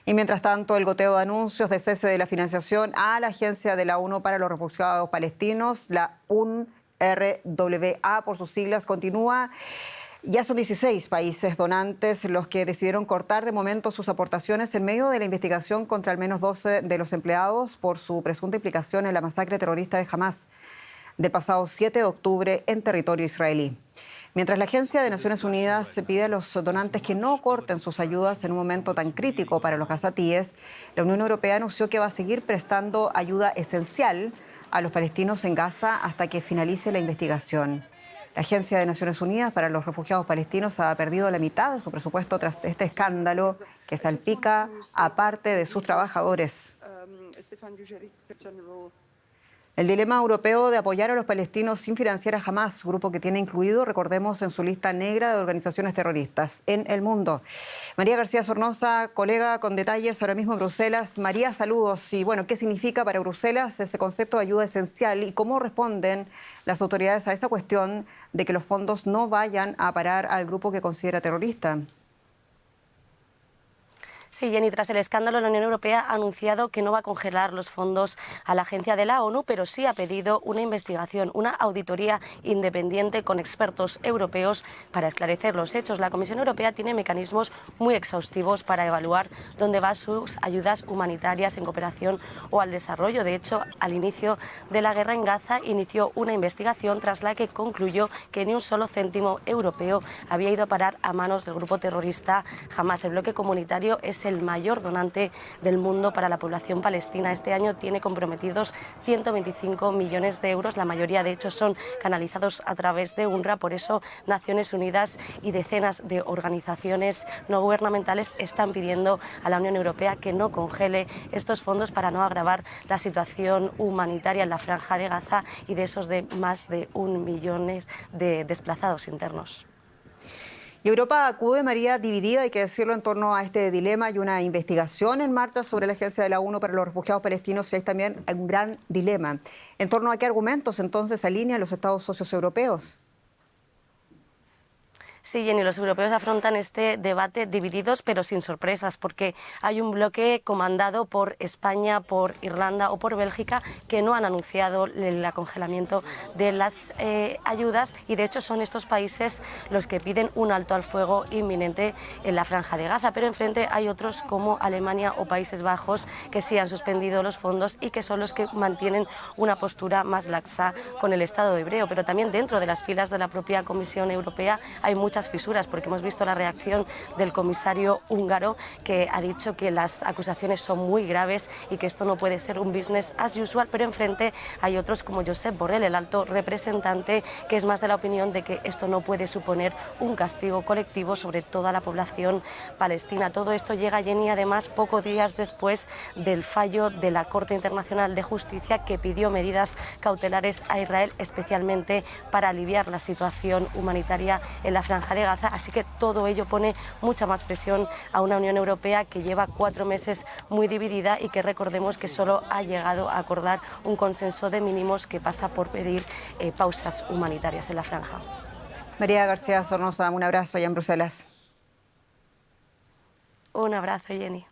Y mientras tanto, el goteo de anuncios de cese de la financiación a la Agencia de la ONU para los Refugiados Palestinos, la UNRWA por sus siglas, continúa. Ya son 16 países donantes los que decidieron cortar de momento sus aportaciones en medio de la investigación contra al menos 12 de los empleados por su presunta implicación en la masacre terrorista de Hamás del pasado 7 de octubre en territorio israelí. Mientras la Agencia de Naciones Unidas se pide a los donantes que no corten sus ayudas en un momento tan crítico para los gazatíes, la Unión Europea anunció que va a seguir prestando ayuda esencial a los palestinos en Gaza hasta que finalice la investigación. La Agencia de Naciones Unidas para los Refugiados Palestinos ha perdido la mitad de su presupuesto tras este escándalo que salpica a parte de sus trabajadores. El dilema europeo de apoyar a los palestinos sin financiar a Hamás, grupo que tiene incluido, recordemos, en su lista negra de organizaciones terroristas en el mundo. María García Sornosa, colega con detalles ahora mismo en Bruselas. María, saludos. Y bueno, ¿qué significa para Bruselas ese concepto de ayuda esencial y cómo responden las autoridades a esa cuestión de que los fondos no vayan a parar al grupo que considera terrorista? Sí, Jenny, tras el escándalo, la Unión Europea ha anunciado que no va a congelar los fondos a la agencia de la ONU, pero sí ha pedido una investigación, una auditoría independiente con expertos europeos para esclarecer los hechos. La Comisión Europea tiene mecanismos muy exhaustivos para evaluar dónde van sus ayudas humanitarias en cooperación o al desarrollo. De hecho, al inicio de la guerra en Gaza inició una investigación tras la que concluyó que ni un solo céntimo europeo había ido a parar a manos del grupo terrorista Hamás. El bloque comunitario es el mayor donante del mundo para la población palestina. Este año tiene comprometidos 125 millones de euros. La mayoría, de hecho, son canalizados a través de UNRWA. Por eso, Naciones Unidas y decenas de organizaciones no gubernamentales están pidiendo a la Unión Europea que no congele estos fondos para no agravar la situación humanitaria en la Franja de Gaza y de esos de más de 1 millón de desplazados internos. Y Europa acude, María, dividida, hay que decirlo, en torno a este dilema. Hay una investigación en marcha sobre la Agencia de la ONU para los Refugiados Palestinos y hay también un gran dilema. ¿En torno a qué argumentos entonces alinean los Estados socios europeos? Sí, Jenny, los europeos afrontan este debate divididos pero sin sorpresas, porque hay un bloque comandado por España, por Irlanda o por Bélgica que no han anunciado el congelamiento de las ayudas y de hecho son estos países los que piden un alto al fuego inminente en la Franja de Gaza, pero enfrente hay otros como Alemania o Países Bajos que sí han suspendido los fondos y que son los que mantienen una postura más laxa con el Estado hebreo, pero también dentro de las filas de la propia Comisión Europea hay muchas fisuras, porque hemos visto la reacción del comisario húngaro que ha dicho que las acusaciones son muy graves y que esto no puede ser un business as usual, pero enfrente hay otros como Josep Borrell, el alto representante, que es más de la opinión de que esto no puede suponer un castigo colectivo sobre toda la población palestina. Todo esto llega, Jenny, además pocos días después del fallo de la Corte Internacional de Justicia que pidió medidas cautelares a Israel, especialmente para aliviar la situación humanitaria en la Franja de Gaza, así que todo ello pone mucha más presión a una Unión Europea que lleva 4 meses muy dividida y que recordemos que solo ha llegado a acordar un consenso de mínimos que pasa por pedir pausas humanitarias en la franja. María García Sornosa, un abrazo allá en Bruselas. Un abrazo, Jenny.